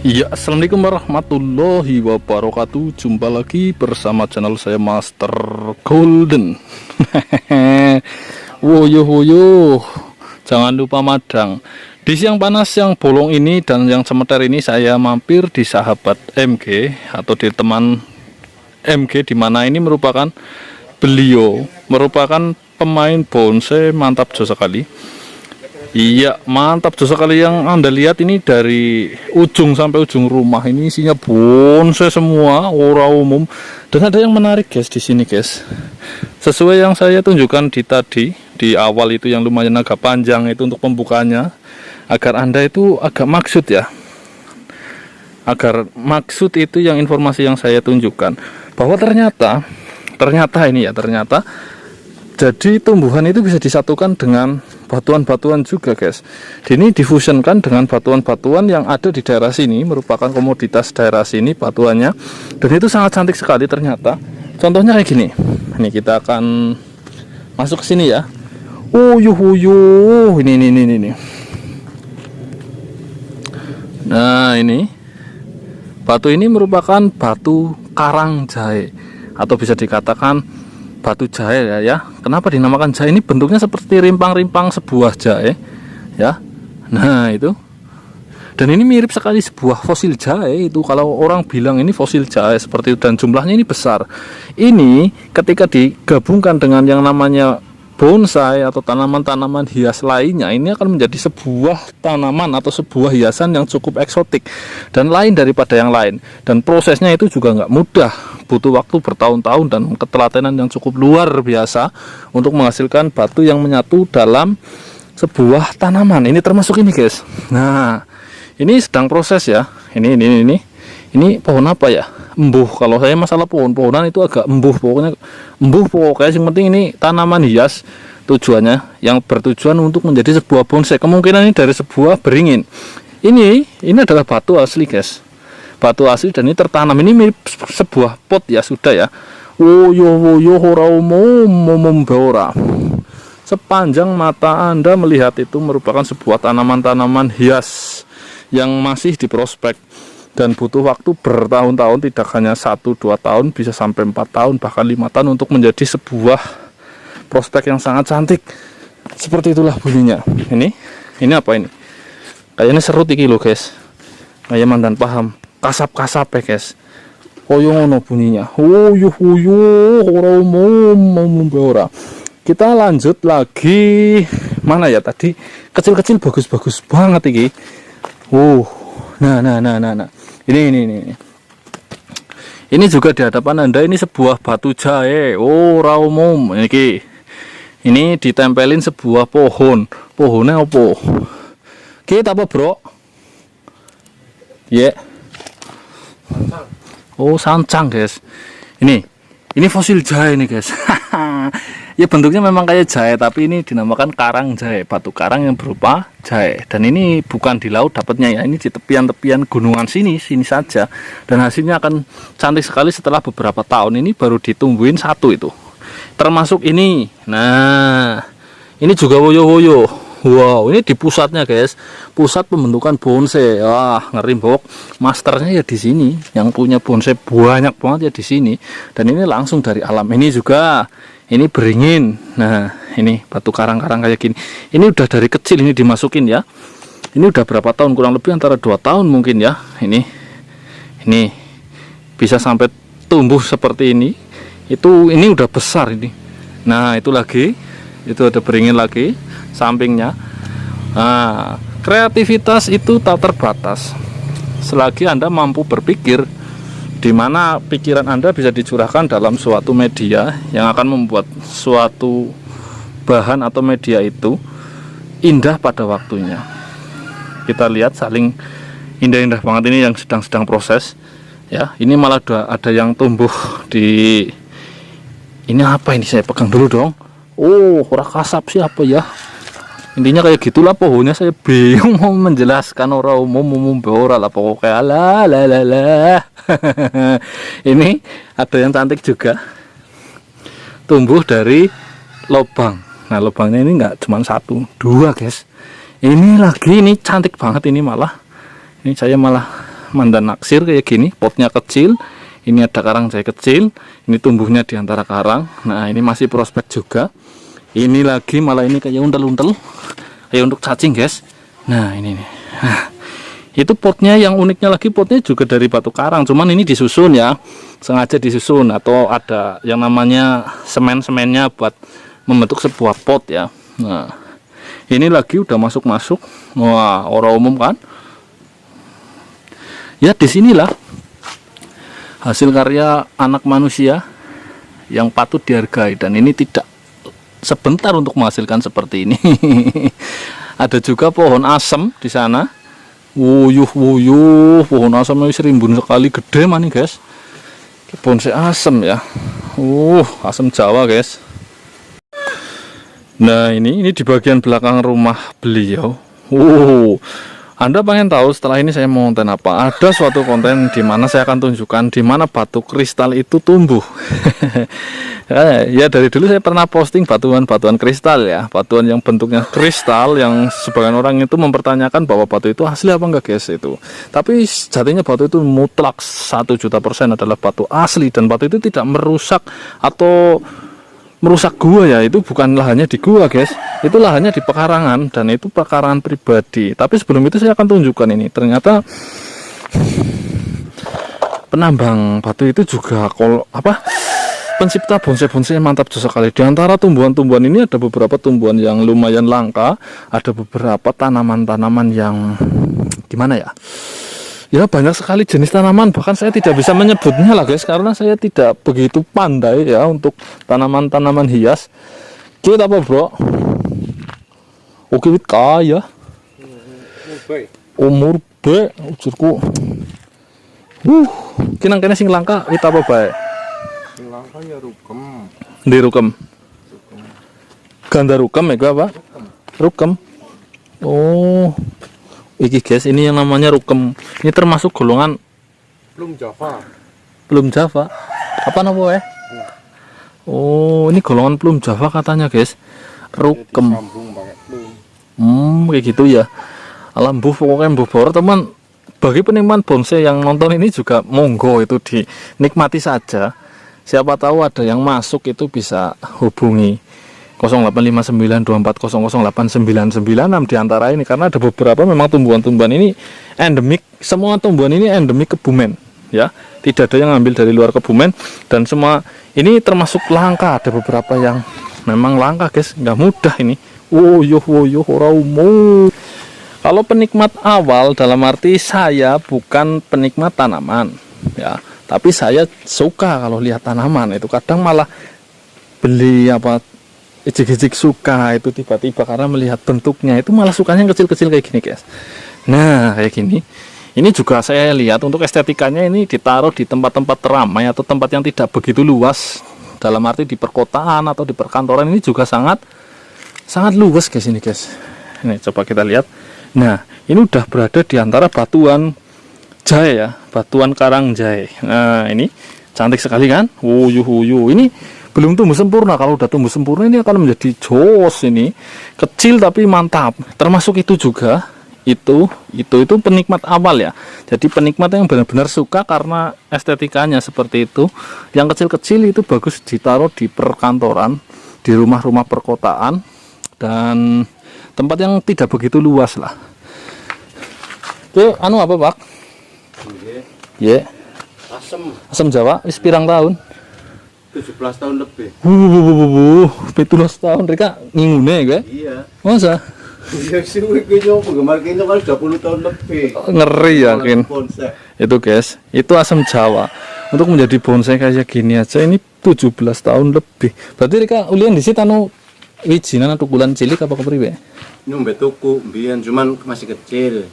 Ya, assalamualaikum warahmatullahi wabarakatuh. Jumpa lagi bersama channel saya Master Golden. Woyo woyo, jangan lupa madang. Di siang panas yang bolong ini dan yang semeter ini, saya mampir di sahabat MG atau di teman MG, dimana ini merupakan beliau merupakan pemain bonsai mantap jauh sekali. Iya, mantap jauh sekali. Yang Anda lihat ini dari ujung sampai ujung rumah ini isinya bonsai semua, orang umum. Dan ada yang menarik guys di sini guys. Sesuai yang saya tunjukkan di awal itu, yang lumayan agak panjang itu untuk pembukanya, agar Anda itu agak maksud ya. Agar maksud itu yang informasi yang saya tunjukkan, bahwa ternyata ini ya, ternyata jadi tumbuhan itu bisa disatukan dengan batuan-batuan juga guys. Ini difusionkan dengan batuan-batuan yang ada di daerah sini, merupakan komoditas daerah sini batuannya, dan itu sangat cantik sekali ternyata. Contohnya kayak gini. Ini kita akan masuk ke sini ya. Ini. Nah, ini batu ini merupakan batu karang jahe, atau bisa dikatakan batu jahe ya. Kenapa dinamakan jahe? Ini bentuknya seperti rimpang-rimpang sebuah jahe ya. Nah, itu. Dan ini mirip sekali sebuah fosil jahe itu, kalau orang bilang ini fosil jahe seperti itu, dan jumlahnya ini besar. Ini ketika digabungkan dengan yang namanya bonsai atau tanaman-tanaman hias lainnya, ini akan menjadi sebuah tanaman atau sebuah hiasan yang cukup eksotik dan lain daripada yang lain. Dan prosesnya itu juga nggak mudah, butuh waktu bertahun-tahun dan ketelatenan yang cukup luar biasa untuk menghasilkan batu yang menyatu dalam sebuah tanaman. Ini termasuk ini guys. Nah, ini sedang proses ya. Ini pohon apa ya? Embuh. Kalau saya masalah pohon-pohonan itu agak embuh, pokoknya yang penting ini tanaman hias, tujuannya yang bertujuan untuk menjadi sebuah bonsai. Kemungkinan ini dari sebuah beringin. Ini adalah batu asli guys, batu asli, dan ini tertanam. Ini mirip sebuah pot ya, sudah ya. Woyo horaumo beora. Sepanjang mata Anda melihat itu merupakan sebuah tanaman-tanaman hias yang masih diprospek dan butuh waktu bertahun-tahun, tidak hanya 1-2 tahun, bisa sampai 4 tahun bahkan 5 tahun untuk menjadi sebuah prospek yang sangat cantik. Seperti itulah bunyinya. Ini apa ini? Kayaknya serut iki loh guys. Kayak mantan paham. Kasap-kasap ya guys. Koyo ngono bunyinya. Ora. Kita lanjut lagi. Mana ya tadi? Kecil-kecil bagus-bagus banget iki. Nah. Ini juga di hadapan Anda, ini sebuah batu jahe. Raumum. Ini ditempelin sebuah pohon. Pohonnya apa? Kita apa, bro? Ya. Yeah. Sancang, guys. Ini fosil jahe nih, guys. Ya, bentuknya memang kayak jahe, tapi ini dinamakan karang jahe, batu karang yang berupa jahe. Dan ini bukan di laut dapatnya ya, ini di tepian-tepian gunungan sini saja. Dan hasilnya akan cantik sekali setelah beberapa tahun. Ini baru ditumbuhin satu itu. Termasuk ini. Nah, ini juga woyo-woyo. Wow, ini di pusatnya guys, pusat pembentukan bonsai. Wah, ngeri bok. Masternya ya di sini, yang punya bonsai banyak banget ya di sini. Dan ini langsung dari alam. Ini juga. Ini beringin. Nah, ini batu karang-karang kayak gini. Ini udah dari kecil ini dimasukin ya. Ini udah berapa tahun? Kurang lebih antara 2 tahun mungkin ya. Ini bisa sampai tumbuh seperti ini. Ini udah besar ini. Nah, itu lagi. Itu ada beringin lagi sampingnya. Nah, kreativitas itu tak terbatas. Selagi Anda mampu berpikir, di mana pikiran Anda bisa dicurahkan dalam suatu media yang akan membuat suatu bahan atau media itu indah pada waktunya. Kita lihat saling indah-indah banget ini yang sedang proses ya. Ini malah ada yang tumbuh di ini apa ini, saya pegang dulu dong. Ora kasap siapa ya? Intinya kayak gitulah pohonnya, saya bingung mau menjelaskan, orang umum beora lah pokoknya. Lah. Ini ada yang cantik juga, tumbuh dari lubang. Nah, lubangnya ini enggak cuma 1, 2 guys. Ini lagi, ini cantik banget ini malah. Ini saya malah mandan naksir kayak gini, potnya kecil. Ini ada karang jahe kecil, ini tumbuhnya di antara karang. Nah, ini masih prospek juga. Ini lagi malah ini kayak untel-untel, kayak untuk cacing, guys. Nah, ini nih. Nah, itu potnya yang uniknya lagi, potnya juga dari batu karang, cuman ini disusun ya, sengaja disusun atau ada yang namanya semen-semennya buat membentuk sebuah pot ya. Nah, ini lagi udah masuk-masuk. Wah, orang umum kan? Ya, disinilah hasil karya anak manusia yang patut dihargai, dan ini tidak sebentar untuk menghasilkan seperti ini. Ada juga pohon asem di sana. Wuyuh, pohon asem ini rimbun sekali, gede mani guys. Bonsai asem ya. Asem Jawa guys. Nah, ini di bagian belakang rumah beliau. Anda pengen tahu setelah ini saya mau konten apa? Ada suatu konten di mana saya akan tunjukkan di mana batu kristal itu tumbuh. Ya, dari dulu saya pernah posting batuan-batuan kristal ya, batuan yang bentuknya kristal, yang sebagian orang itu mempertanyakan bahwa batu itu asli apa enggak guys itu. Tapi sejatinya batu itu mutlak 1.000.000% adalah batu asli, dan batu itu tidak merusak atau merusak gua ya. Itu bukan lahannya di gua guys, itu lahannya di pekarangan, dan itu pekarangan pribadi. Tapi sebelum itu saya akan tunjukkan ini, ternyata penambang batu itu juga pencipta bonsai-bonsai yang mantap sekali. Di antara tumbuhan-tumbuhan ini ada beberapa tumbuhan yang lumayan langka, ada beberapa tanaman-tanaman yang gimana ya, ya banyak sekali jenis tanaman, bahkan saya tidak bisa menyebutnya lah guys, karena saya tidak begitu pandai ya untuk tanaman-tanaman hias. Kita apa bro? Oke, kaya umur B ujurku. Kinang kene sing langka wit apa bae? Sing langka ya rukem. Di rukem. Ganda rukem ya apa? Rukem. Oh. Iki guys, ini yang namanya rukem. Ini termasuk golongan Plum Java. Plum Java. Apa namanya? Oh, ini golongan Plum Java katanya guys. Rukem. Kayak gitu ya. Alam buh pokoknya buh bor teman. Bagi penikmat bonsai yang nonton ini juga monggo itu dinikmati saja. Siapa tahu ada yang masuk, itu bisa hubungi 085924008996 di antara ini, karena ada beberapa memang tumbuhan-tumbuhan ini endemik. Semua tumbuhan ini endemik Kebumen ya, tidak ada yang ambil dari luar Kebumen, dan semua ini termasuk langka. Ada beberapa yang memang langka guys, nggak mudah ini. Ora umum. Kalau penikmat awal, dalam arti saya bukan penikmat tanaman ya, tapi saya suka kalau lihat tanaman itu, kadang malah beli ejek-ejek suka itu tiba-tiba karena melihat bentuknya, itu malah sukanya yang kecil-kecil kayak gini guys. Nah, kayak gini. Ini juga saya lihat untuk estetikanya ini ditaruh di tempat-tempat ramai atau tempat yang tidak begitu luas, dalam arti di perkotaan atau di perkantoran ini juga sangat luas guys ini guys. Ini coba kita lihat. Nah, ini udah berada di antara batuan jahe ya, batuan karang jahe. Nah, ini cantik sekali kan? Ini belum tumbuh sempurna. Kalau udah tumbuh sempurna ini akan menjadi jos ini. Kecil tapi mantap. Termasuk itu juga. Itu penikmat awal ya. Jadi penikmat yang benar-benar suka karena estetikanya seperti itu. Yang kecil-kecil itu bagus ditaruh di perkantoran, di rumah-rumah perkotaan, dan tempat yang tidak begitu luas lah. Itu anu apa pak? Iya. Asem Jawa. Wis pirang tahun? 17 tahun lebih. 17 tahun mereka ngingune gue. Iya. Masa? Iya sih, penggemar kayaknya kan 20 tahun lebih. Ngeri yakin. Itu guys, itu asem Jawa. Untuk menjadi bonsai kayak gini aja ini 17 tahun lebih. Berarti mereka ulian di situ anu wijinan atau bulan cilik apa kepriwe? Nyumbe tuku mbiyen cuman masih kecil.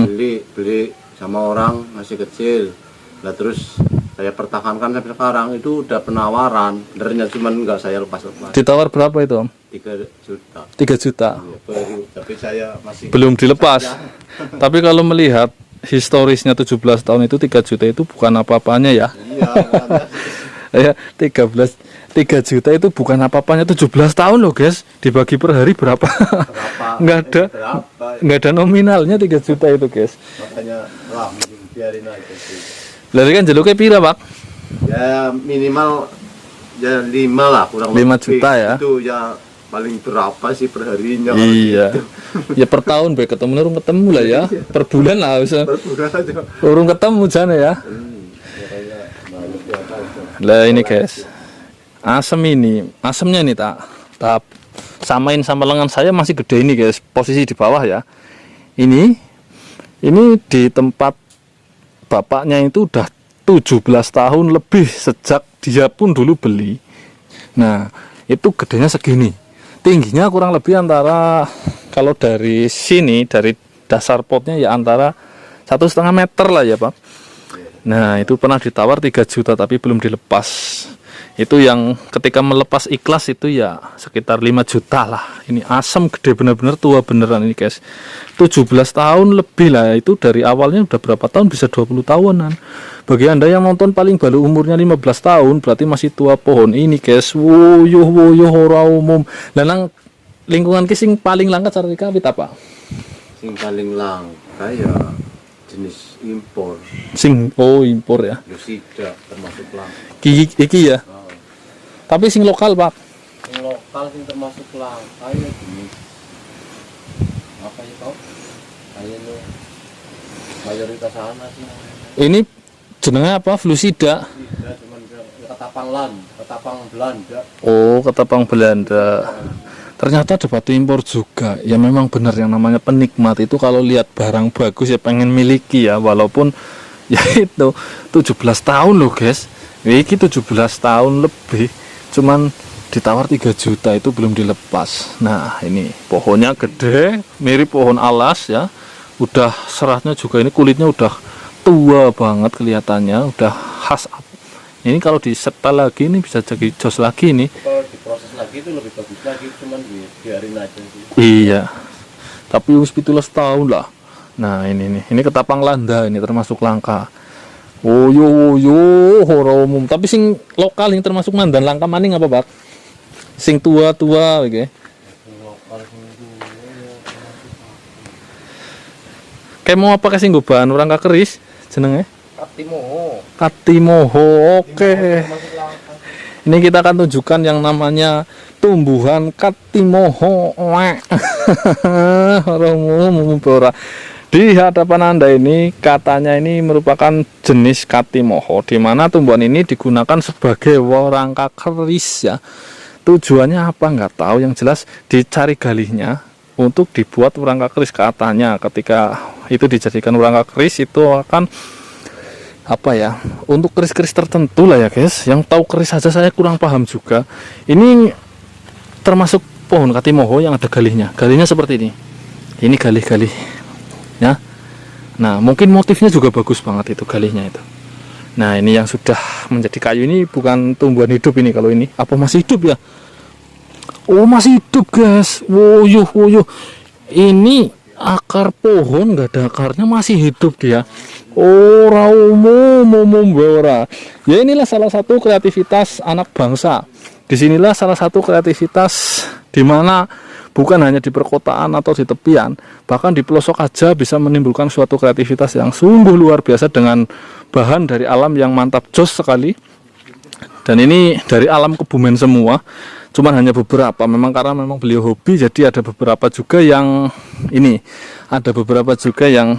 Beli sama orang masih kecil. Nah terus saya pertahankan sampai sekarang. Itu udah penawaran, benernya cuman enggak saya lepas. Ditawar berapa itu om? 3 juta. 3 juta. Ya, baru, tapi saya masih belum dilepas. Tapi kalau melihat historisnya 17 tahun itu 3 juta itu bukan apa-apanya ya. Iya, ya 3 juta itu bukan apa-apanya. 17 tahun loh guys, dibagi per hari berapa? Nggak ada nominalnya 3 juta itu guys. Makanya biarin aja sih. Lari kan jeluknya pira, Pak? Ya minimal ya 5 lah, kurang 5 lebih. juta ya. Itu ya paling berapa sih perharinya? Iya. Ya per tahun baik ketemu urung ketemu lah ya. Per bulan lah usah. Per bulan aja. Urung ketemu jane ya. Makanya balik ya itu. Lah ini guys. Asemnya ini tak samain sama lengan saya masih gede ini guys. Posisi di bawah ya. Ini di tempat bapaknya itu udah 17 tahun lebih sejak dia pun dulu beli. Nah, itu gedenya segini. Tingginya kurang lebih antara kalau dari sini dari dasar potnya ya antara 1,5 meter lah ya Pak. Nah itu pernah ditawar 3 juta tapi belum dilepas. Itu yang ketika melepas ikhlas itu ya sekitar 5 juta lah. Ini asam gede bener-bener tua beneran ini guys. 17 tahun lebih lah, itu dari awalnya udah berapa tahun, bisa 20 tahunan. Bagi anda yang nonton paling baru umurnya 15 tahun berarti masih tua pohon ini guys. Woyoh ora umum. Lanang lingkungan kising paling langka cara dikawit apa? Sing paling langka ya jenis impor. Impor ya. Lusida termasuk langka. Iki ya. Tapi sing lokal Pak. Sing lokal sing termasuk langka ya jenis apa ya kau? Kayaknya mayoritas sana sih. Ini jenengnya apa? Flusida. Tidak, cuman ketapang Belanda. Oh, ketapang Belanda. Ternyata ada batu impor juga. Ya memang benar yang namanya penikmat itu kalau lihat barang bagus ya pengen miliki ya, walaupun ya itu 17 tahun loh guys. Iki 17 tahun lebih cuman ditawar 3 juta itu belum dilepas. Nah, ini pohonnya gede, mirip pohon alas ya. Udah seratnya juga ini kulitnya udah tua banget kelihatannya, udah khas. Ini kalau disetel lagi ini bisa jadi jos lagi nih. Kalau diproses lagi itu lebih bagus lagi, cuman biarin aja sih. Iya. Tapi wis 17 tahun lah. Nah, ini ketapang landa ini termasuk langka. Woyo ora umum. Tapi sing lokal yang termasuk mandan langka maning apa, Pak? Sing tua-tua iki. Lokal sing Kayak mau apa kasih bahan orang kakeris jenenge? Katimoho. Oke. Ini kita akan tunjukkan yang namanya tumbuhan katimoho. Di hadapan Anda ini katanya ini merupakan jenis katimoho, di mana tumbuhan ini digunakan sebagai warangka keris ya. Tujuannya apa nggak tahu, yang jelas dicari galihnya untuk dibuat warangka keris katanya. Ketika itu dijadikan warangka keris itu akan apa ya, untuk keris-keris tertentu lah ya guys. Yang tahu keris saja saya kurang paham juga. Ini termasuk pohon katimoho yang ada galihnya. Galihnya seperti ini. Ini galih-galih ya. Nah, mungkin motifnya juga bagus banget itu galihnya itu. Nah, ini yang sudah menjadi kayu ini bukan tumbuhan hidup ini. Kalau ini apa masih hidup ya? Oh, masih hidup guys. Woyuh. Ini akar pohon nggak ada akarnya, masih hidup dia. Ora umum ora. Ya inilah salah satu kreativitas anak bangsa. Disinilah salah satu kreativitas di mana bukan hanya di perkotaan atau di tepian, bahkan di pelosok aja bisa menimbulkan suatu kreativitas yang sungguh luar biasa dengan bahan dari alam yang mantap jos sekali. Dan ini dari alam Kebumen semua, cuman hanya beberapa. Memang karena memang beliau hobi, jadi ada beberapa juga yang ini, ada beberapa juga yang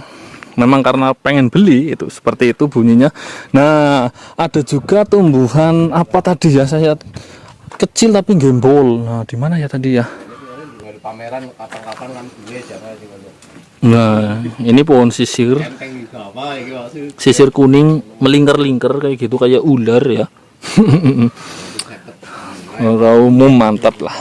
memang karena pengen beli itu seperti itu bunyinya. Nah, ada juga tumbuhan apa tadi ya, saya kecil tapi gembol. Nah, di mana ya tadi ya? Pameran kapan-kapan kan gue siapa sih kalau. Nah, ini pohon sisir. Sisir kuning melingkar-lingkar kayak gitu, kayak ular ya. Ora umum, mantap lah.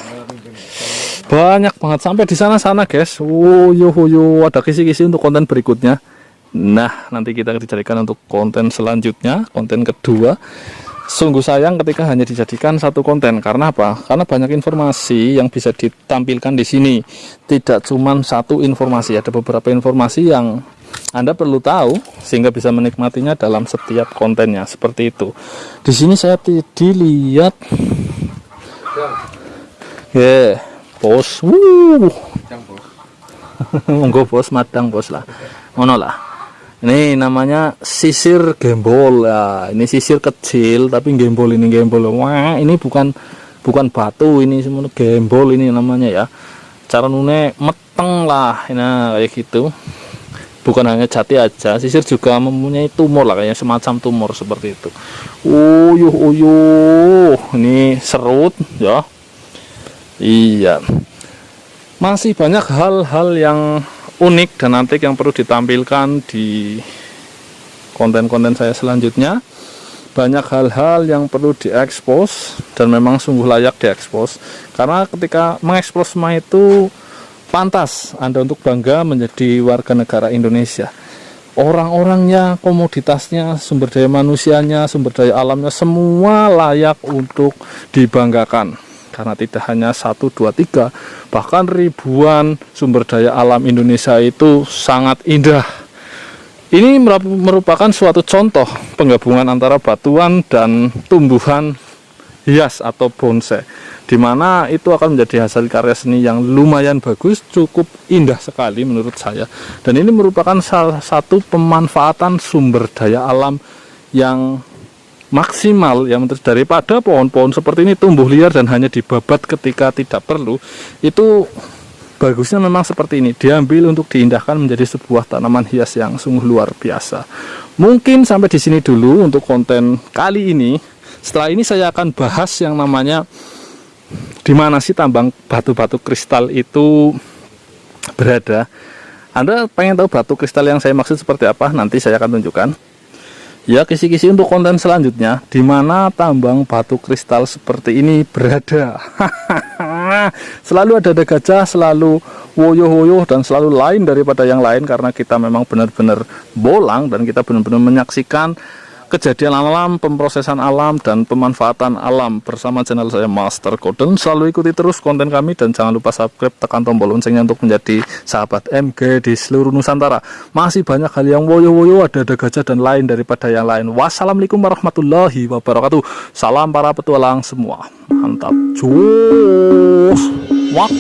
Banyak banget sampai di sana-sana guys. Woyo ada kisi-kisi untuk konten berikutnya. Nah, nanti kita dijadikan untuk konten selanjutnya, konten kedua. Sungguh sayang ketika hanya dijadikan satu konten. Karena apa? Karena banyak informasi yang bisa ditampilkan di sini. Tidak cuma satu informasi, ada beberapa informasi yang Anda perlu tahu sehingga bisa menikmatinya dalam setiap kontennya. Seperti itu. Di sini saya dilihat bos. Monggo bos, madang bos lah. Ngono lah. Ini namanya sisir gembol. Nah, ini sisir kecil tapi gembol ini gembol. Wah, ini bukan batu, ini semua gembol ini namanya ya. Cara nune meteng lah, nah kayak gitu. Bukan hanya jati aja, sisir juga mempunyai tumor lah, kayak semacam tumor seperti itu. Uyuh, ini serut ya. Iya. Masih banyak hal-hal yang unik dan antik yang perlu ditampilkan di konten-konten saya selanjutnya. Banyak hal-hal yang perlu diekspos dan memang sungguh layak diekspos, karena ketika mengekspos semua itu pantas Anda untuk bangga menjadi warga negara Indonesia. Orang-orangnya, komoditasnya, sumber daya manusianya, sumber daya alamnya, semua layak untuk dibanggakan. Karena tidak hanya 1, 2, 3, bahkan ribuan sumber daya alam Indonesia itu sangat indah. Ini merupakan suatu contoh penggabungan antara batuan dan tumbuhan hias atau bonsai, di mana itu akan menjadi hasil karya seni yang lumayan bagus, cukup indah sekali menurut saya. Dan ini merupakan salah satu pemanfaatan sumber daya alam yang maksimal, yang daripada pohon-pohon seperti ini tumbuh liar dan hanya dibabat ketika tidak perlu. Itu bagusnya memang seperti ini, diambil untuk diindahkan menjadi sebuah tanaman hias yang sungguh luar biasa. Mungkin sampai di sini dulu untuk konten kali ini. Setelah ini saya akan bahas yang namanya di mana sih tambang batu-batu kristal itu berada. Anda pengen tahu batu kristal yang saya maksud seperti apa? Nanti saya akan tunjukkan. Ya, kisi-kisi untuk konten selanjutnya, di mana tambang batu kristal seperti ini berada. Selalu ada gajah, selalu woyo-woyo, dan selalu lain daripada yang lain, karena kita memang benar-benar bolang dan kita benar-benar menyaksikan kejadian alam, pemrosesan alam, dan pemanfaatan alam bersama channel saya Master Golden. Selalu ikuti terus konten kami dan jangan lupa subscribe, tekan tombol loncengnya untuk menjadi sahabat MG di seluruh Nusantara. Masih banyak hal yang woyo-woyo, ada gajah dan lain daripada yang lain. Wassalamualaikum warahmatullahi wabarakatuh. Salam para petualang semua. Mantap. Cus. Wow.